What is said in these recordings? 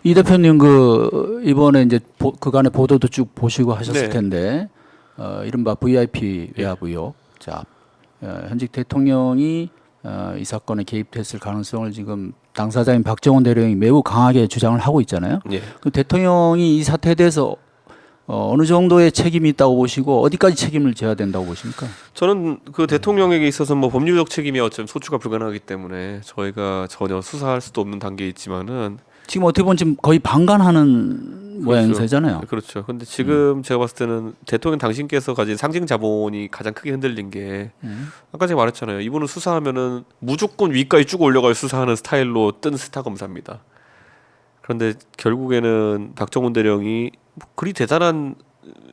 이 대표님 그 이번에 이제 그간의 보도도 쭉 보시고 하셨을 네. 텐데 이른바 VIP 외압 의혹. 자, 현직 대통령이 이 사건에 개입했을 가능성을 지금 당사자인 박정원 대령이 매우 강하게 주장을 하고 있잖아요. 예. 그 대통령이 이 사태에 대해서 어느 정도의 책임이 있다고 보시고 어디까지 책임을 져야 된다고 보십니까? 저는 그 대통령에게 있어서 뭐 법률적 책임이 어쩌면 소추가 불가능하기 때문에 저희가 전혀 수사할 수도 없는 단계에 있지만은 지금 어떻게 보면 지금 거의 방관하는 모양새잖아요. 그렇죠. 근데 지금 제가 봤을 때는 대통령 당신께서 가진 상징 자본이 가장 크게 흔들린 게 아까 제가 말했잖아요. 이분은 수사하면은 무조건 위까지 쭉 올려가지고 수사하는 스타일로 뜬 스타 검사입니다. 그런데 결국에는 박정훈 대령이 뭐 그리 대단한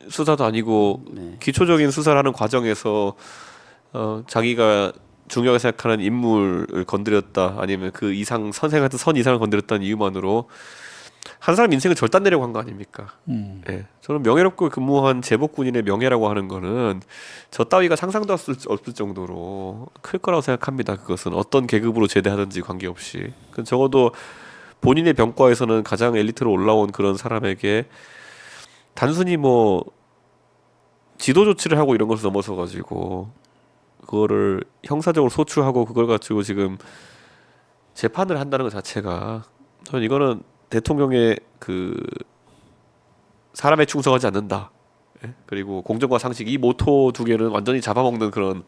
수사도 아니고 기초적인 수사를 하는 과정에서 자기가 중요하게 생각하는 인물을 건드렸다 아니면 그 이상 선생 같은 선 이상을 건드렸다는 이유만으로 한 사람 인생을 절단내려고 한 거 아닙니까? 예, 저는 명예롭게 근무한 제복군인의 명예라고 하는 거는 저 따위가 상상도 없을 정도로 클 거라고 생각합니다. 그것은 어떤 계급으로 제대하든지 관계없이 적어도 본인의 병과에서는 가장 엘리트로 올라온 그런 사람에게 단순히 뭐 지도 조치를 하고 이런 것을 넘어서 가지고 그거를 형사적으로 소추하고 그걸 가지고 지금 재판을 한다는 것 자체가 저는 이거는 대통령의 그 사람에 충성하지 않는다. 예? 그리고 공정과 상식 이 모토 두 개는 완전히 잡아먹는 그런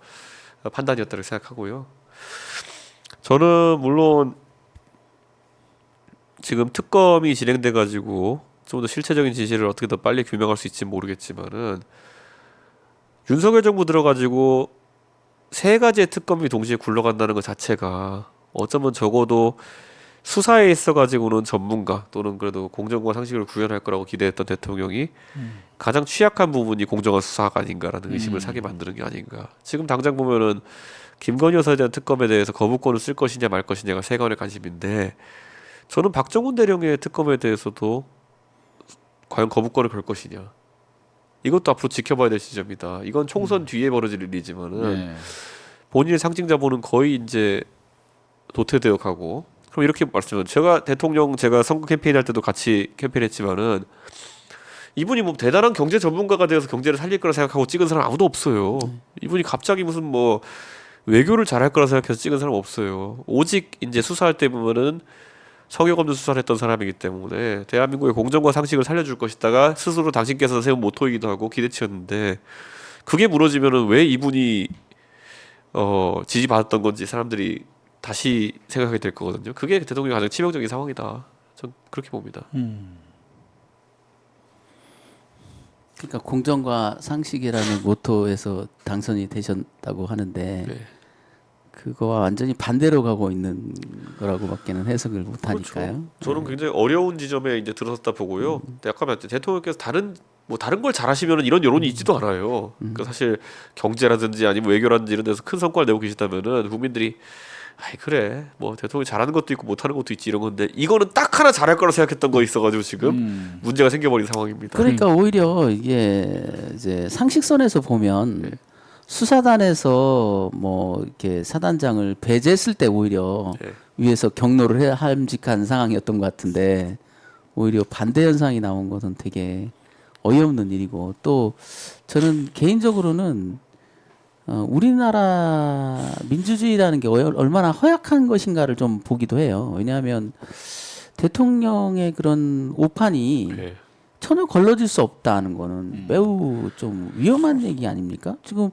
판단이었다고 생각하고요. 저는 물론 지금 특검이 진행돼 가지고 좀 더 실체적인 진실을 어떻게 더 빨리 규명할 수 있지 모르겠지만은 윤석열 정부 들어가지고 세 가지의 특검이 동시에 굴러간다는 것 자체가 어쩌면 적어도 수사에 있어 가지고는 전문가 또는 그래도 공정과 상식을 구현할 거라고 기대했던 대통령이 가장 취약한 부분이 공정한 수사가 아닌가라는 의심을 사게 만드는 게 아닌가. 지금 당장 보면은 김건희 여사에 대한 특검에 대해서 거부권을 쓸 것이냐 말 것이냐가 세간의 관심인데 저는 박정훈 대령의 특검에 대해서도 과연 거부권을 걸 것이냐. 이것도 앞으로 지켜봐야 될 지점이다. 이건 총선 뒤에 벌어질 일이지만은 본인의 상징 자본은 거의 이제 도태되어 가고 그럼 이렇게 말씀드리면 제가 선거 캠페인 할 때도 같이 캠페인했지만은 이분이 뭐 대단한 경제 전문가가 되어서 경제를 살릴 거라 생각하고 찍은 사람 아무도 없어요. 이분이 갑자기 무슨 뭐 외교를 잘할 거라 생각해서 찍은 사람 없어요. 오직 이제 수사할 때 보면은 성역 없는 수사를 했던 사람이기 때문에 대한민국의 공정과 상식을 살려줄 것이다가 스스로 당신께서 세운 모토이기도 하고 기대치였는데 그게 무너지면은 왜 이분이 지지받았던 건지 사람들이 다시 생각하게 될 거거든요. 그게 대통령이 가장 치명적인 상황이다. 전 그렇게 봅니다. 그러니까 공정과 상식이라는 모토에서 당선이 되셨다고 하는데 네. 그거와 완전히 반대로 가고 있는 거라고밖에는 해석을 못 하니까요. 그렇죠. 저는 굉장히 어려운 지점에 이제 들어섰다 보고요. 근데 아까 말했듯이 대통령께서 다른 걸 잘하시면은 이런 여론이 있지도 않아요. 그러니까 사실 경제라든지 아니면 외교라든지 이런 데서 큰 성과를 내고 계시다면은 국민들이 아이 그래 뭐 대통령이 잘하는 것도 있고 못하는 것도 있지 이런 건데 이거는 딱 하나 잘할 거라 생각했던 거 있어가지고 지금 문제가 생겨버린 상황입니다. 그러니까 오히려 이게 이제 상식선에서 보면 수사단에서 뭐 이렇게 사단장을 배제했을 때 오히려 위에서 경로를 해야 함직한 상황이었던 것 같은데 오히려 반대 현상이 나온 것은 되게 어이없는 일이고 또 저는 개인적으로는 우리나라 민주주의라는 게 얼마나 허약한 것인가를 좀 보기도 해요. 왜냐하면 대통령의 그런 오판이 전혀 걸러질 수 없다는 거는 매우 좀 위험한 얘기 아닙니까? 지금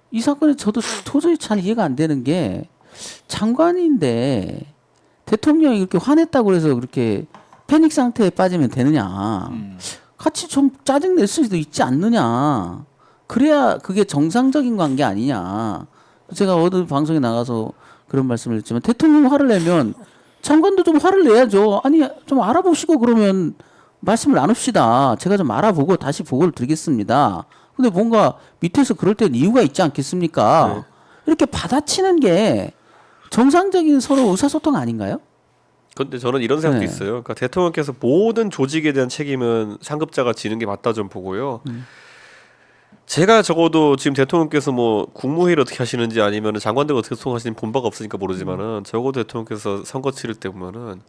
이 사건에 저도 도저히 잘 이해가 안 되는 게 장관인데 대통령이 이렇게 화냈다고 해서 그렇게 패닉 상태에 빠지면 되느냐. 같이 좀 짜증 낼 수도 있지 않느냐. 그래야 그게 정상적인 관계 아니냐. 제가 어느 방송에 나가서 그런 말씀을 했지만 대통령이 화를 내면 장관도 좀 화를 내야죠. 아니 좀 알아보시고 그러면 말씀을 나눕시다. 제가 좀 알아보고 다시 보고를 드리겠습니다. 근데 뭔가 밑에서 그럴 때는 이유가 있지 않겠습니까? 이렇게 받아치는 게 정상적인 서로 의사소통 아닌가요? 근데 저는 이런 생각도 있어요. 그러니까 대통령께서 모든 조직에 대한 책임은 상급자가 지는 게 맞다 좀 보고요. 제가 적어도 지금 대통령께서 뭐 국무회의를 어떻게 하시는지 아니면 장관들 어떻게 소통하시는지 본 바가 없으니까 모르지만은 적어도 대통령께서 선거 치를 때 보면은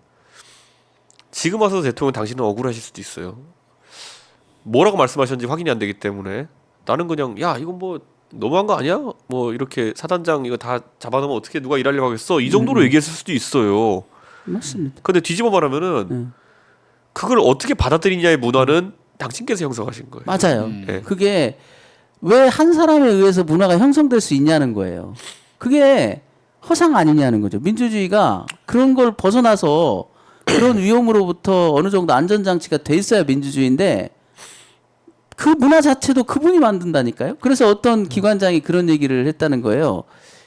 지금 와서 대통령 당신은 억울하실 수도 있어요. 뭐라고 말씀하셨는지 확인이 안 되기 때문에 나는 그냥 야 이건 뭐 너무한 거 아니야? 뭐 이렇게 사단장 이거 다 잡아놓으면 어떻게 누가 일하려고 하겠어? 이 정도로 얘기했을 수도 있어요. 맞습니다. 근데 뒤집어 말하면은 그걸 어떻게 받아들이냐의 문화는 당신께서 형성하신 거예요. 맞아요. 네. 그게 왜 한 사람에 의해서 문화가 형성될 수 있냐는 거예요. 그게 허상 아니냐는 거죠. 민주주의가 그런 걸 벗어나서 그런 위험으로부터 어느 정도 안전장치가 돼 있어야 민주주의인데 그 문화 자체도 그분이 만든다니까요. 그래서 어떤 기관장이 그런 얘기를 했다는 거예요.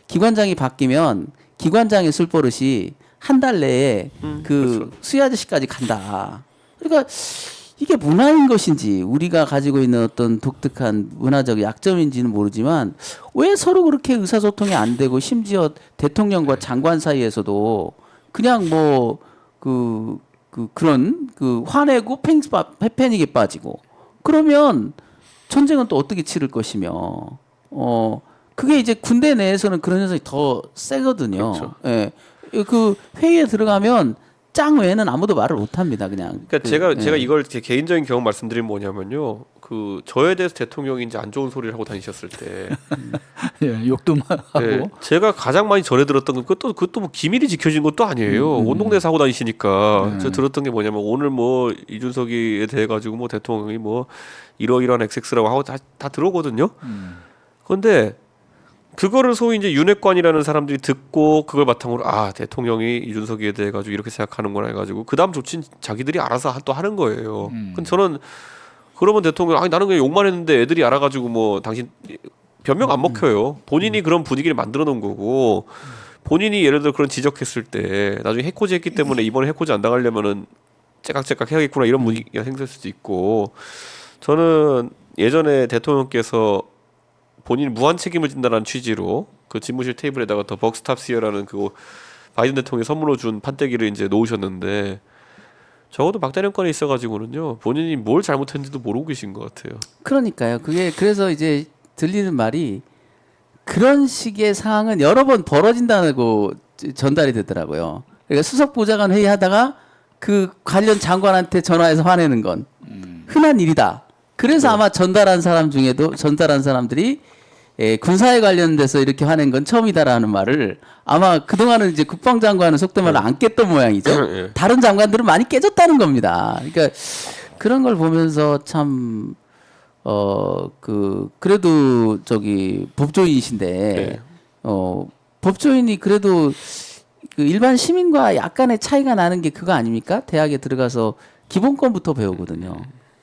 기관장이 바뀌면 기관장의 술버릇이 한 달 내에 그 수희 아저씨까지 간다. 그러니까 이게 문화인 것인지 우리가 가지고 있는 어떤 독특한 문화적 약점인지는 모르지만 왜 서로 그렇게 의사소통이 안 되고 심지어 대통령과 장관 사이에서도 그냥 뭐 그런 화내고 패닉에 빠지고 그러면 전쟁은 또 어떻게 치를 것이며 그게 이제 군대 내에서는 그런 현상이 더 세거든요. 그렇죠. 예. 그 회의에 들어가면 짱 외에는 아무도 말을 못 합니다. 그냥. 그러니까 제가 이걸 제 개인적인 경험 말씀드리면 뭐냐면요. 그 저에 대해서 대통령이 이제 안 좋은 소리를 하고 다니셨을 때 예, 욕도 하고 네, 제가 가장 많이 전해 들었던 건 그것도 뭐 기밀이 지켜진 것도 아니에요. 온 동네에서 하고 다니시니까 제가 들었던 게 뭐냐면 오늘 뭐 이준석이에 대해 가지고 뭐 대통령이 뭐 이러이러한 XX라고 하고 다 들어오거든요. 그런데 그거를 소위 이제 윤핵관이라는 사람들이 듣고 그걸 바탕으로 아 대통령이 이준석이에 대해 가지고 이렇게 생각하는구나 해가지고 그 다음 조치는 자기들이 알아서 또 하는 거예요. 근데 저는 그러면 대통령 아니 나는 그냥 욕만 했는데 애들이 알아가지고 뭐 당신 변명 안 먹혀요. 본인이 그런 분위기를 만들어 놓은 거고 본인이 예를 들어 그런 지적했을 때 나중에 해코지 했기 때문에 이번에 해코지 안 당하려면은 째깍째깍 해야겠구나 이런 분위기가 생길 수도 있고 저는 예전에 대통령께서 본인 무한 책임을 진다는 취지로 그 집무실 테이블에다가 더 벅스탑시어라는 그 바이든 대통령이 선물로 준 판때기를 이제 놓으셨는데 적어도 박대령권에 있어가지고는요 본인이 뭘 잘못했는지도 모르고 계신 것 같아요. 그러니까요. 그게 그래서 이제 들리는 말이 그런 식의 상황은 여러 번 벌어진다고 전달이 되더라고요. 그러니까 수석 보좌관 회의하다가 그 관련 장관한테 전화해서 화내는 건 흔한 일이다. 그래서 아마 전달한 사람들이 군사에 관련돼서 이렇게 화낸 건 처음이다라는 말을 아마 그동안은 이제 국방장관은 속된 말로 안 깼던 모양이죠. 다른 장관들은 많이 깨졌다는 겁니다. 그러니까 그런 걸 보면서 참 그래도 저기 법조인이신데 법조인이 그래도 그 일반 시민과 약간의 차이가 나는 게 그거 아닙니까? 대학에 들어가서 기본권부터 배우거든요.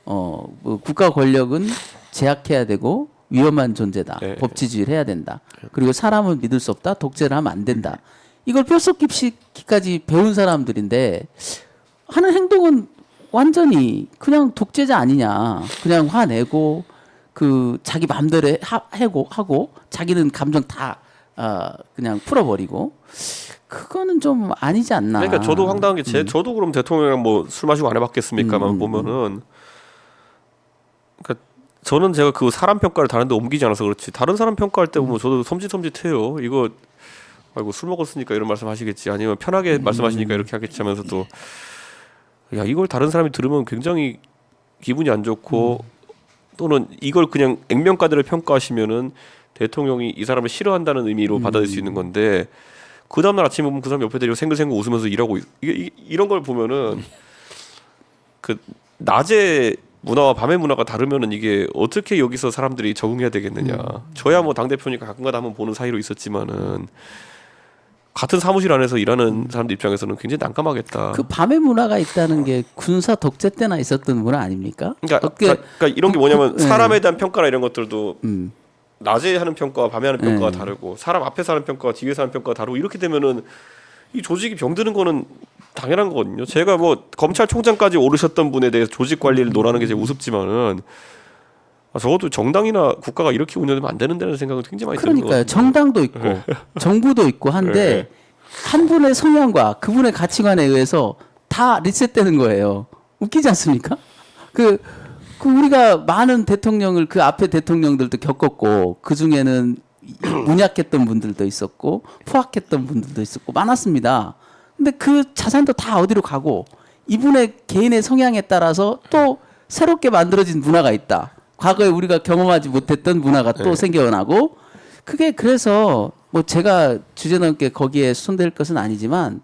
뭐 국가 권력은 제약해야 되고 위험한 존재다. 법치주의를 해야 된다. 그리고 사람은 믿을 수 없다. 독재를 하면 안 된다. 이걸 뼛속 깊이까지 배운 사람들인데 하는 행동은 완전히 그냥 독재자 아니냐. 그냥 화내고 그 자기 마음대로 하고 자기는 감정 다 그냥 풀어버리고 그거는 좀 아니지 않나. 그러니까 저도 황당한 게 저도 그럼 대통령이랑 뭐 술 마시고 안 해봤겠습니까만 보면은 그러니까 저는 제가 그 사람 평가를 다른 데 옮기지 않아서 그렇지 다른 사람 평가할 때 보면 저도 섬찟해요. 이거 아이고 술 먹었으니까 이런 말씀 하시겠지 아니면 편하게 말씀하시니까 이렇게 하겠지 하면서도 야 이걸 다른 사람이 들으면 굉장히 기분이 안 좋고 또는 이걸 그냥 액면가대로 평가하시면은 대통령이 이 사람을 싫어한다는 의미로 받아들일 수 있는 건데 그 다음날 아침에 보면 그 사람 옆에 데리고 생글생글 웃으면서 일하고 이런 걸 보면은 그 낮에 문화와 밤의 문화가 다르면은 이게 어떻게 여기서 사람들이 적응해야 되겠느냐. 저야 뭐 당대표니까 가끔가다 한번 보는 사이로 있었지만은 같은 사무실 안에서 일하는 사람들 입장에서는 굉장히 난감하겠다. 그 밤의 문화가 있다는 게 군사 독재 때나 있었던 문화 아닙니까? 그러니까 이런 게 뭐냐면 사람에 대한 평가나 이런 것들도 낮에 하는 평가와 밤에 하는 평가가 다르고 사람 앞에서 하는 평가와 뒤에서 하는 평가가 다르고 이렇게 되면은 이 조직이 병드는 거는 당연한 거거든요. 제가 뭐 검찰총장까지 오르셨던 분에 대해서 조직 관리를 논하는 게 제일 우습지만은 적어도 정당이나 국가가 이렇게 운영되면 안 되는다는 생각은 굉장히 많이 드는 것 같아요. 그러니까요. 정당도 있고 정부도 있고 한데 한 분의 성향과 그분의 가치관에 의해서 다 리셋되는 거예요. 웃기지 않습니까? 그 우리가 많은 대통령을 그 앞에 대통령들도 겪었고 그 중에는 문약했던 분들도 있었고 포악했던 분들도 있었고 많았습니다. 근데 그 자산도 다 어디로 가고 이분의 개인의 성향에 따라서 또 새롭게 만들어진 문화가 있다. 과거에 우리가 경험하지 못했던 문화가 또 생겨나고 그게 그래서 뭐 제가 주제넘게 거기에 손댈 것은 아니지만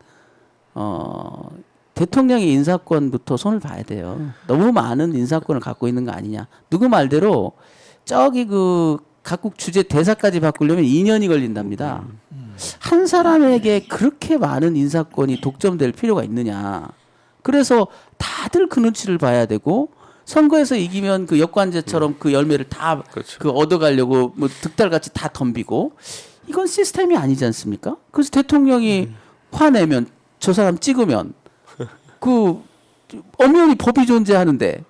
대통령의 인사권부터 손을 봐야 돼요. 너무 많은 인사권을 갖고 있는 거 아니냐. 누구 말대로 저기 그 각국 주재 대사까지 바꾸려면 2년이 걸린답니다. 한 사람에게 그렇게 많은 인사권이 독점될 필요가 있느냐. 그래서 다들 그 눈치를 봐야 되고 선거에서 이기면 그 역관제처럼 그 열매를 다 그렇죠. 그 얻어가려고 뭐 득달같이 다 덤비고 이건 시스템이 아니지 않습니까? 그래서 대통령이 화내면 저 사람 찍으면 그 엄연히 법이 존재하는데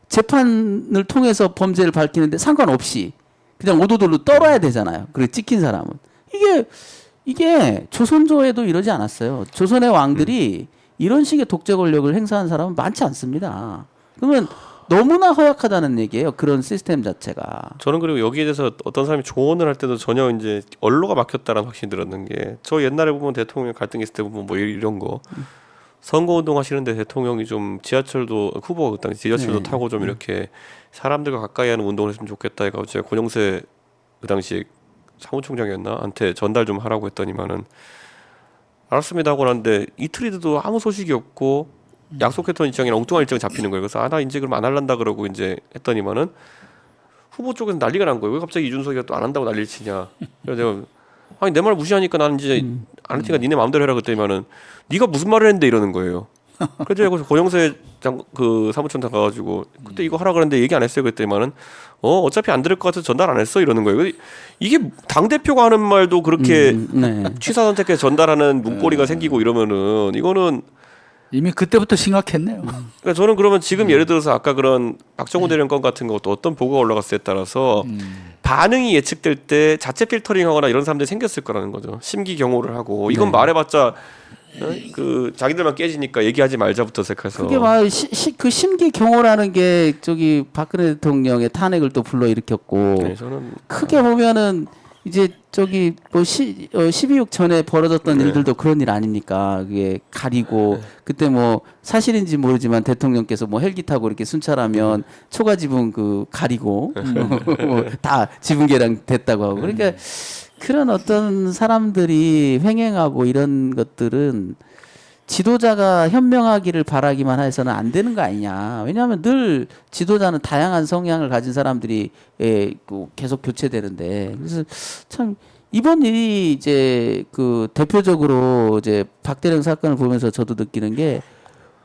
재판을 통해서 범죄를 밝히는데 상관없이 그냥 오도돌로 떨어야 되잖아요. 그래 찍힌 사람은 이게 조선조에도 이러지 않았어요. 조선의 왕들이 이런 식의 독재 권력을 행사한 사람은 많지 않습니다. 그러면 너무나 허약하다는 얘기예요. 그런 시스템 자체가. 저는 그리고 여기에 대해서 어떤 사람이 조언을 할 때도 전혀 이제 언로가 막혔다라는 확신이 들었는 게 저 옛날에 보면 대통령 갈등 있을 때 보면 뭐 이런 거 선거운동 하시는데 대통령이 좀 지하철도 후보가 그 당시 지하철도 타고 좀 이렇게 사람들과 가까이 하는 운동을 했으면 좋겠다 해가지고 제가 권영세 그 당시 사무총장이었나 한테 전달 좀 하라고 했더니만은 알았습니다 하고 나는데 이틀이 돼도 아무 소식이 없고 약속했던 일정이랑 엉뚱한 일정이 잡히는 거예요. 그래서 나 이제 그럼 안 할란다 그러고 이제 했더니만은 후보 쪽에서 난리가 난 거예요. 왜 갑자기 이준석이가 또 안 한다고 난리를 치냐. 그래서 내가 아니 내 말 무시하니까 나는 이제 안 할 테니까 니네 마음대로 해라 그랬더니만은 네가 무슨 말을 했는데 이러는 거예요. 그래서 제가 권영세 그 사무총장 가가지고 그때 이거 하라 그랬는데 얘기 안 했어요 그랬더니만은 어차피 안 들을 것 같아서 전달 안 했어 이러는 거예요. 이게 당 대표가 하는 말도 그렇게 취사 선택해서 전달하는 문고리가 생기고 이러면은 이거는 이미 그때부터 심각했네요. 그러니까 저는 그러면 지금 예를 들어서 아까 그런 박정호 대령 건 같은 것도 어떤 보고가 올라갔을에 따라서 반응이 예측될 때 자체 필터링하거나 이런 사람들이 생겼을 거라는 거죠. 심기 경호를 하고 이건 말해봤자 그 자기들만 깨지니까 얘기하지 말자부터 시작해서 그게 막 그 심기 경호라는 게 저기 박근혜 대통령의 탄핵을 또 불러일으켰고 네, 저는 크게 보면은 이제 저기 뭐 12.6 전에 벌어졌던 일들도 그런 일 아닙니까? 그게 가리고 그때 뭐 사실인지 모르지만 대통령께서 뭐 헬기 타고 이렇게 순찰하면 초과 지분 그 가리고 뭐 다 지분 계량 됐다고 하고 그러니까 그런 어떤 사람들이 횡행하고 이런 것들은 지도자가 현명하기를 바라기만 해서는 안 되는 거 아니냐. 왜냐하면 늘 지도자는 다양한 성향을 가진 사람들이 계속 교체되는데 그래서 참 이번 일이 이제 그 대표적으로 이제 박대령 사건을 보면서 저도 느끼는 게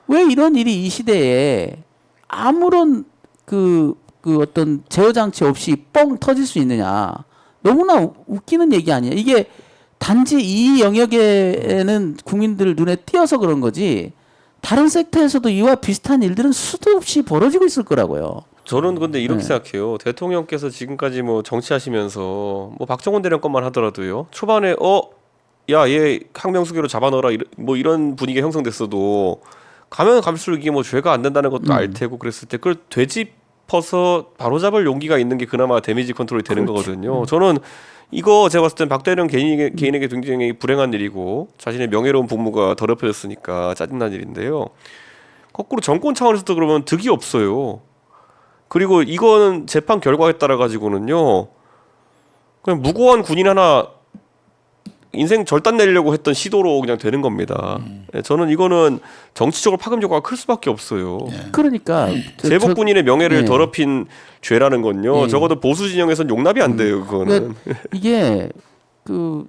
왜 이런 일이 이 시대에 아무런 그 어떤 제어 장치 없이 뻥 터질 수 있느냐. 너무나 웃기는 얘기 아니에요. 이게 단지 이 영역에는 국민들 눈에 띄어서 그런 거지 다른 섹터에서도 이와 비슷한 일들은 수도 없이 벌어지고 있을 거라고요. 저는 근데 이렇게 생각해요. 대통령께서 지금까지 뭐 정치하시면서 뭐 박정원 대령 것만 하더라도요. 초반에 야 얘 항명수계로 잡아넣어라 뭐 이런 분위기가 형성됐어도 가면 갈수록 이게 뭐 죄가 안 된다는 것도 알 테고 그랬을 때 그걸 되짚어서 바로잡을 용기가 있는 게 그나마 데미지 컨트롤이 되는 거거든요. 저는 이거 제가 봤을 땐 박대령 개인에게 굉장히 불행한 일이고 자신의 명예로운 복무가 더럽혀졌으니까 짜증난 일인데요. 거꾸로 정권 차원에서도 그러면 득이 없어요. 그리고 이거는 재판 결과에 따라 가지고는요. 그냥 무고한 군인 하나 인생 절단 내려고 했던 시도로 그냥 되는 겁니다. 저는 이거는 정치적으로 파급 효과가 클 수밖에 없어요. 그러니까 제복 군인의 명예를 더럽힌 죄라는 건요. 적어도 보수 진영에선 용납이 안 돼요. 그거는. 그러니까 이게 그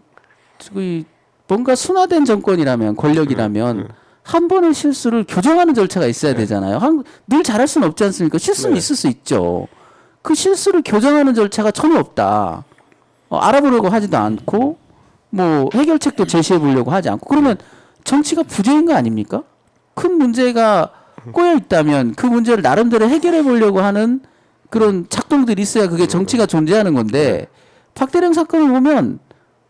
뭔가 순화된 정권이라면 권력이라면 한 번의 실수를 교정하는 절차가 있어야 되잖아요. 늘 잘할 수는 없지 않습니까? 실수는 있을 수 있죠. 그 실수를 교정하는 절차가 전혀 없다. 알아보려고 하지도 않고 뭐 해결책도 제시해 보려고 하지 않고 그러면 정치가 부재인 거 아닙니까? 큰 문제가 꼬여 있다면 그 문제를 나름대로 해결해 보려고 하는 그런 작동들이 있어야 그게 정치가 존재하는 건데 박대령 사건을 보면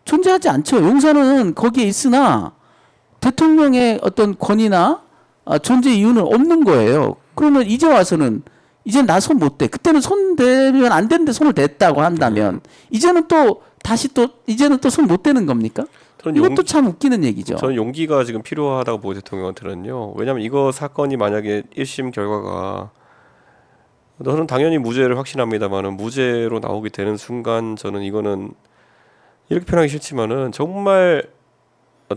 존재하지 않죠. 용산은 거기에 있으나 대통령의 어떤 권위나 존재 이유는 없는 거예요. 그러면 이제 와서는 이제 나 손 못 대. 그때는 손 대면 안 되는데 손을 댔다고 한다면 이제는 또 다시 또 이제는 또 손 못 대는 겁니까? 이것도 참 웃기는 얘기죠. 저는 용기가 지금 필요하다고 보고 대통령한테는요. 왜냐하면 이거 사건이 만약에 1심 결과가 저는 당연히 무죄를 확신합니다만은 무죄로 나오게 되는 순간 저는 이거는 이렇게 표현하기 싫지만은 정말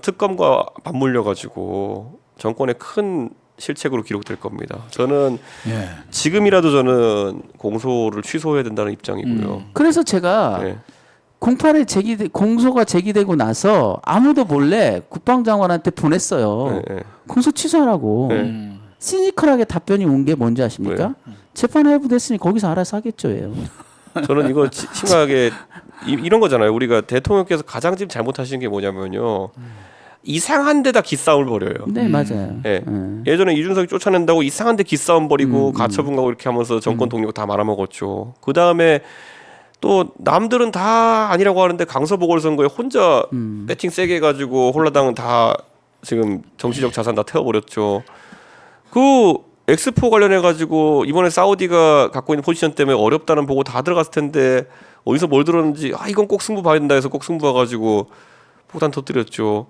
특검과 맞물려 가지고 정권의 큰 실책으로 기록될 겁니다. 저는 예. 지금이라도 저는 공소를 취소해야 된다는 입장이고요. 그래서 제가 네. 공소가 제기되고 나서 아무도 몰래 국방장관한테 보냈어요. 네, 네. 공소 취소하라고. 네. 시니컬하게 답변이 온 게 뭔지 아십니까? 재판 회부됐으니 거기서 알아서 하겠죠. 예요. 저는 이거 심각하게 이런 거잖아요. 우리가 대통령께서 가장 지금 잘못하신 게 뭐냐면요. 이상한 데다 기싸움을 벌여요. 네, 맞아요. 예. 예전에 이준석이 쫓아낸다고 이상한 데 기싸움 벌이고 가처분 가고 이렇게 하면서 정권 동력 다 말아먹었죠. 그 다음에 또 남들은 다 아니라고 하는데 강서 보궐선거에 혼자 배팅 세게 해가지고 홀라당은 다 지금 정치적 자산 다 태워버렸죠. 그 엑스포 관련해 가지고 이번에 사우디가 갖고 있는 포지션 때문에 어렵다는 보고 다 들어갔을 텐데 어디서 뭘 들었는지 이건 꼭 승부 봐야 된다 해서 꼭 승부 봐가지고 폭탄 터뜨렸죠.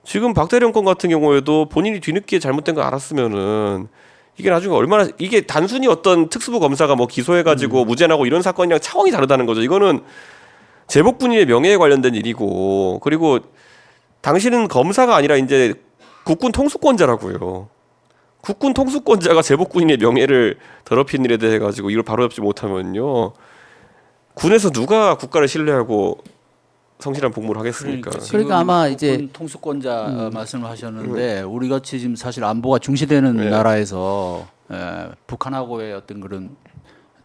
지금 박대령 건 같은 경우에도 본인이 뒤늦게 잘못된 거 알았으면은 이게 나중에 얼마나 이게 단순히 어떤 특수부 검사가 뭐 기소해가지고 무죄나고 이런 사건이랑 차원이 다르다는 거죠. 이거는 제복군인의 명예에 관련된 일이고 그리고 당신은 검사가 아니라 이제 국군 통수권자라고요. 국군 통수권자가 제복군인의 명예를 더럽힌 일에 대해 가지고 이걸 바로잡지 못하면요 군에서 누가 국가를 신뢰하고 성실한 복무를 하겠습니까? 그러니까 아마 이제 통수권자 말씀을 하셨는데 우리 같이 지금 사실 안보가 중시되는 네. 나라에서 북한하고의 어떤 그런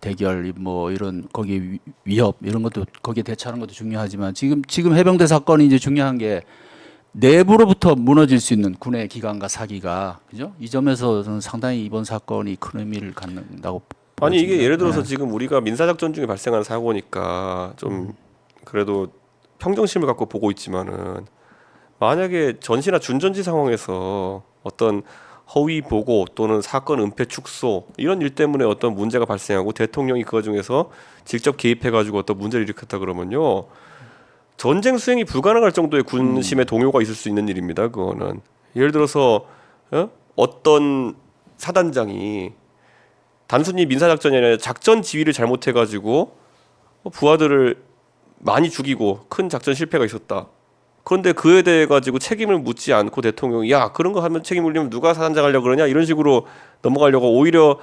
대결 뭐 이런 거기 위협 이런 것도 거기에 대처하는 것도 중요하지만 지금 해병대 사건이 이제 중요한 게 내부로부터 무너질 수 있는 군의 기관과 사기가 그죠? 이 점에서 저는 상당히 이번 사건이 큰 의미를 갖는다고 아니 이게 보여집니다. 예를 들어서 지금 우리가 민사작전 중에 발생한 사고니까 좀 그래도 평정심을 갖고 보고 있지만은 만약에 전시나 준전지 상황에서 어떤 허위 보고 또는 사건 은폐 축소 이런 일 때문에 어떤 문제가 발생하고 대통령이 그 중에서 직접 개입해가지고 어떤 문제를 일으켰다 그러면요 전쟁 수행이 불가능할 정도의 군심의 동요가 있을 수 있는 일입니다. 그거는 예를 들어서 어떤 사단장이 단순히 민사작전이 아니라 작전 지휘를 잘못해가지고 부하들을 많이 죽이고 큰 작전 실패가 있었다. 그런데 그에 대해 가지고 책임을 묻지 않고 대통령이 야 그런 거 하면 책임 물리면 누가 사단장 하려고 그러냐 이런 식으로 넘어가려고 오히려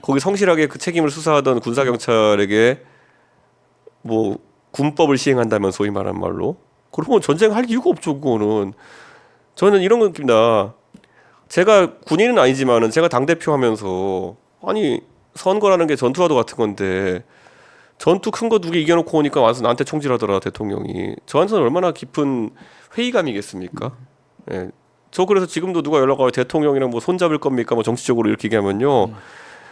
거기 성실하게 그 책임을 수사하던 군사경찰에게 뭐 군법을 시행한다면 소위 말하는 말로 그러면 전쟁할 이유가 없죠. 그거는 저는 이런 겁니다. 제가 군인은 아니지만은 제가 당대표 하면서 아니 선거라는 게 전투와도 같은 건데 전투 큰 거 누구 이겨놓고 오니까 와서 나한테 총질하더라 대통령이. 저한테는 얼마나 깊은 회의감이겠습니까? 예. 저 그래서 지금도 누가 연락 와요. 대통령이랑 뭐 손잡을 겁니까? 뭐 정치적으로 이렇게 얘기하면요.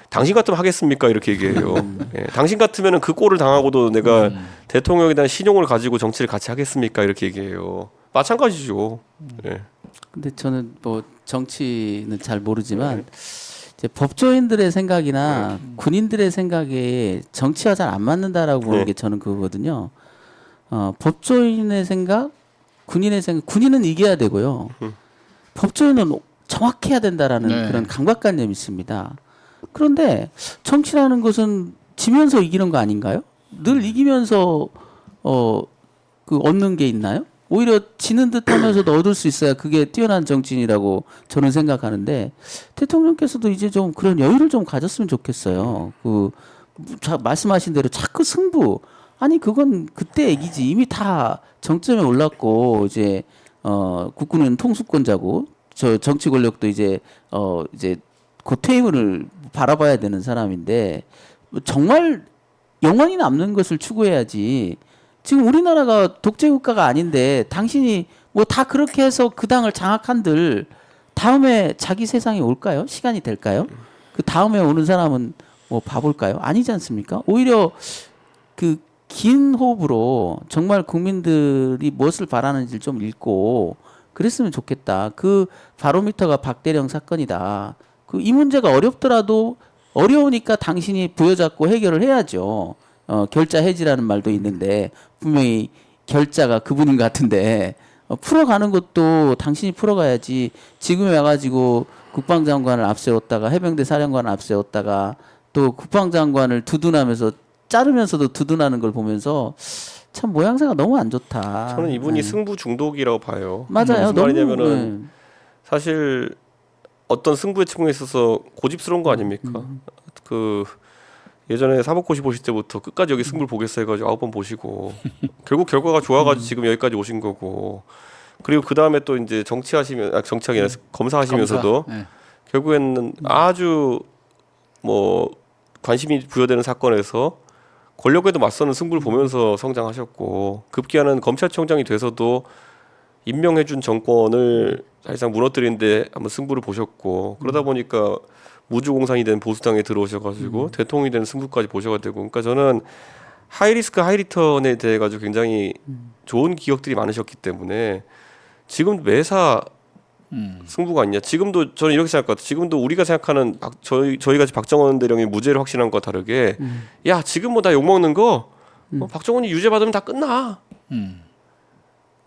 당신 같으면 하겠습니까? 이렇게 얘기해요. 예. 당신 같으면은 그 꼴을 당하고도 내가 대통령에 대한 신용을 가지고 정치를 같이 하겠습니까? 이렇게 얘기해요. 마찬가지죠. 예. 근데 저는 뭐 정치는 잘 모르지만 이제 법조인들의 생각이나 군인들의 생각에 정치와 잘 안 맞는다라고 보는 게 저는 그거거든요. 법조인의 생각, 군인의 생각, 군인은 이겨야 되고요. 법조인은 정확해야 된다라는 네. 그런 강박관념이 있습니다. 그런데 정치라는 것은 지면서 이기는 거 아닌가요? 늘 이기면서 그 얻는 게 있나요? 오히려 지는 듯하면서도 얻을 수 있어야 그게 뛰어난 정치인이라고 저는 생각하는데 대통령께서도 이제 좀 그런 여유를 좀 가졌으면 좋겠어요. 말씀하신 대로 자꾸 승부 아니 그건 그때 얘기지 이미 다 정점에 올랐고 이제 국군은 통수권자고 저 정치 권력도 이제 그 퇴임을 바라봐야 되는 사람인데 정말 영원히 남는 것을 추구해야지. 지금 우리나라가 독재 국가가 아닌데 당신이 뭐 다 그렇게 해서 그 당을 장악한들 다음에 자기 세상이 올까요? 시간이 될까요? 그 다음에 오는 사람은 뭐 봐볼까요? 아니지 않습니까? 오히려 그 긴 호흡으로 정말 국민들이 무엇을 바라는지를 좀 읽고 그랬으면 좋겠다. 그 바로미터가 박대령 사건이다. 이 문제가 어렵더라도 어려우니까 당신이 부여잡고 해결을 해야죠. 결자 해지라는 말도 있는데 분명히 결자가 그분인 것 같은데 풀어가는 것도 당신이 풀어가야지. 지금에 와가지고 국방장관을 앞세웠다가 해병대 사령관을 앞세웠다가 또 국방장관을 두둔하면서 자르면서도 두둔하는 걸 보면서 참 모양새가 너무 안 좋다. 저는 이분이 승부 중독이라고 봐요. 맞아요. 무슨 말이냐면은 사실 어떤 승부의 측면에 있어서 고집스러운 거 아닙니까? 그 예전에 사법고시 보실 때부터 끝까지 여기 승부를 보겠어 해가지고 9번 보시고 결국 결과가 좋아가지고 지금 여기까지 오신 거고 그리고 그 다음에 또 이제 정치하기 아니라 검사하시면서도 검사. 네. 결국에는 아주 뭐 관심이 부여되는 사건에서 권력에도 맞서는 승부를 보면서 성장하셨고 급기야는 검찰총장이 돼서도 임명해준 정권을 사실상 무너뜨리는데 한번 승부를 보셨고 그러다 보니까 무주공산이 된 보수당에 들어오셔가지고 대통령이 되는 승부까지 보셔야 되고 그러니까 저는 하이리스크 하이리턴에 대해 가지고 굉장히 좋은 기억들이 많으셨기 때문에 지금 매사 승부가 아니냐. 지금도 저는 이렇게 생각하거든요. 지금도 우리가 생각하는 저희같이 박정원 대령이 무죄를 확신한 것과 다르게 야 지금 뭐 나 욕먹는 거 박정원이 유죄 받으면 다 끝나.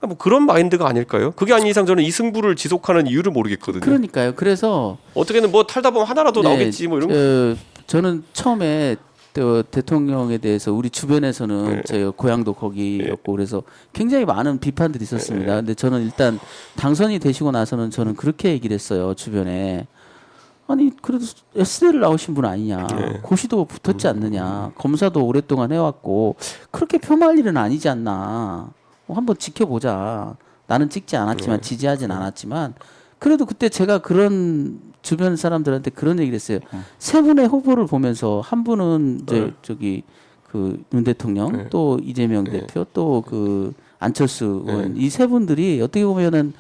뭐 그런 마인드가 아닐까요? 그게 아닌 이상 저는 이 승부를 지속하는 이유를 모르겠거든요. 그러니까요. 그래서 어떻게든 뭐 탈다 보면 하나라도 나오겠지 뭐 이런 거. 저는 처음에 또 대통령에 대해서 우리 주변에서는 네. 제 고향도 거기였고 그래서 굉장히 많은 비판들이 있었습니다. 근데 저는 일단 당선이 되시고 나서는 저는 그렇게 얘기를 했어요. 주변에. 아니 그래도 S대를 나오신 분 아니냐. 고시도 붙었지 않느냐. 검사도 오랫동안 해왔고 그렇게 폄하할 일은 아니지 않나. 한번 지켜보자. 나는 찍지 않았지만 지지하진 않았지만 그래도 그때 제가 그런 주변 사람들한테 그런 얘기를 했어요. 세 분의 후보를 보면서 한 분은 이제 저기 그 윤 대통령 또 이재명 대표 또 그 안철수 의원 이 세 분들이 어떻게 보면은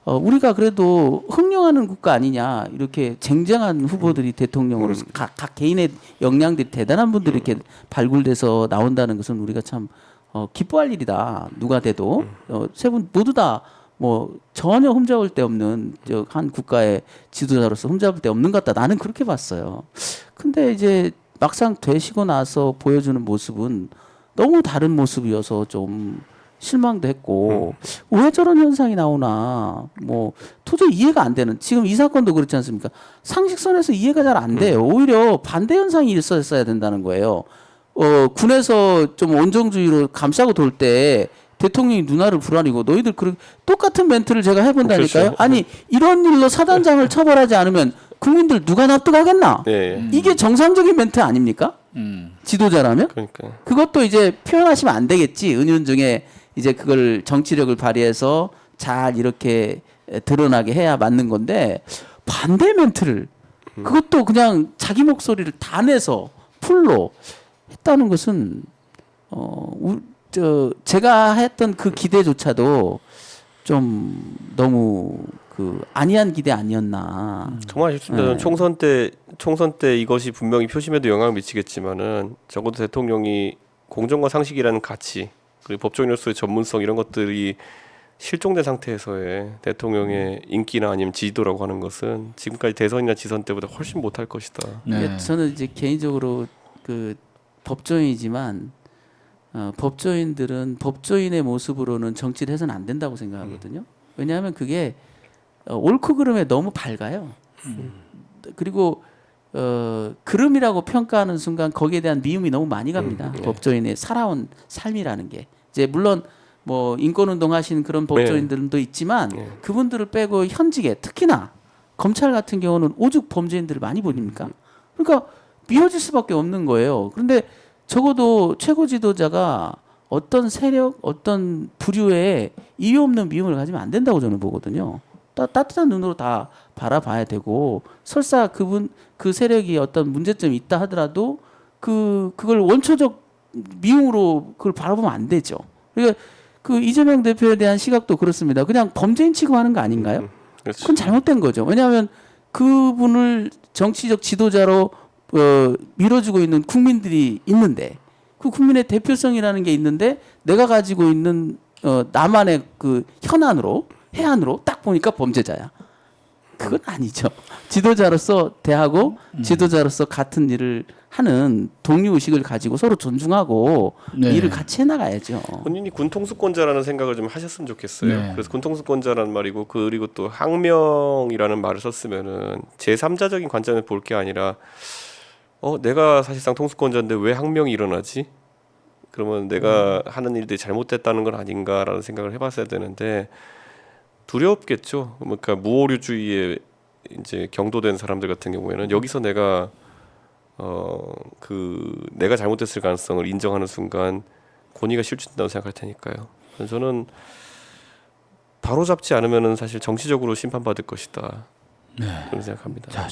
우리가 그래도 흥룡하는 국가 아니냐 이렇게 쟁쟁한 후보들이 대통령으로서 각 개인의 역량들이 대단한 분들이 이렇게 발굴돼서 나온다는 것은 우리가 참 기뻐할 일이다. 누가 돼도 세 분 모두 다 뭐 전혀 흠잡을 데 없는 한 국가의 지도자로서 흠잡을 데 없는 것 같다. 나는 그렇게 봤어요. 근데 이제 막상 되시고 나서 보여주는 모습은 너무 다른 모습이어서 좀 실망도 했고 왜 저런 현상이 나오나 뭐 도저히 이해가 안 되는 지금 이 사건도 그렇지 않습니까? 상식선에서 이해가 잘 안 돼요. 오히려 반대 현상이 있었어야 된다는 거예요. 군에서 좀 온정주의로 감싸고 돌 때 대통령이 누나를 불안이고 너희들 똑같은 멘트를 제가 해본다니까요. 그렇죠. 아니 이런 일로 사단장을 처벌하지 않으면 국민들 누가 납득하겠나? 네. 이게 정상적인 멘트 아닙니까? 지도자라면? 그러니까. 그것도 이제 표현하시면 안 되겠지. 은연중에 이제 그걸 정치력을 발휘해서 잘 이렇게 드러나게 해야 맞는 건데 반대 멘트를 그것도 그냥 자기 목소리를 다 내서 풀로 했다는 것은 제가 했던 그 기대조차도 좀 너무 그 안이한 기대 아니었나. 정말 아쉽습니다. 저는 총선 때 이것이 분명히 표심에도 영향을 미치겠지만은 적어도 대통령이 공정과 상식이라는 가치 그리고 법조인으로서의 전문성 이런 것들이 실종된 상태에서의 대통령의 인기나 아니면 지지도라고 하는 것은 지금까지 대선이나 지선 때보다 훨씬 못할 것이다. 네. 저는 이제 개인적으로 그 법조인이지만 법조인들은 법조인의 모습으로는 정치를 해서는 안 된다고 생각하거든요. 왜냐하면 그게 옳고 그름에 너무 밝아요. 그리고 그름이라고 평가하는 순간 거기에 대한 미움이 너무 많이 갑니다. 법조인의 살아온 삶이라는 게 이제 물론 뭐 인권운동 하시는 그런 법조인들도 있지만 그분들을 빼고 현직에 특히나 검찰 같은 경우는 오죽 범죄인들을 많이 보입니까? 그러니까 미워질 수밖에 없는 거예요. 그런데 적어도 최고 지도자가 어떤 세력, 어떤 부류에 이유 없는 미움을 가지면 안 된다고 저는 보거든요. 따뜻한 눈으로 다 바라봐야 되고 설사 그 세력이 어떤 문제점이 있다 하더라도 그걸 원초적 미움으로 그걸 바라보면 안 되죠. 그러니까 그 이재명 대표에 대한 시각도 그렇습니다. 그냥 범죄인 취급하는 거 아닌가요? 그건 잘못된 거죠. 왜냐하면 그분을 정치적 지도자로 밀어주고 있는 국민들이 있는데 그 국민의 대표성이라는 게 있는데 내가 가지고 있는 나만의 그 현안으로 해안으로 딱 보니까 범죄자야. 그건 아니죠. 지도자로서 대하고 지도자로서 같은 일을 하는 동료 의식을 가지고 서로 존중하고 네. 일을 같이 해나가야죠. 본인이 군통수권자라는 생각을 좀 하셨으면 좋겠어요. 네. 그래서 군통수권자라는 말이고 그리고 또 항명이라는 말을 썼으면은 제3자적인 관점에 볼 게 아니라 내가 사실상 통수권자인데 왜 항명이 일어나지? 그러면 내가 하는 일들이 잘못됐다는 건 아닌가라는 생각을 해봤어야 되는데 두렵겠죠. 그러니까 무오류주의에 이제 경도된 사람들 같은 경우에는 여기서 내가 내가 잘못됐을 가능성을 인정하는 순간 권위가 실추된다고 생각할 테니까요. 그래서 저는 바로 잡지 않으면은 사실 정치적으로 심판받을 것이다. 네. 그런 생각합니다. 자,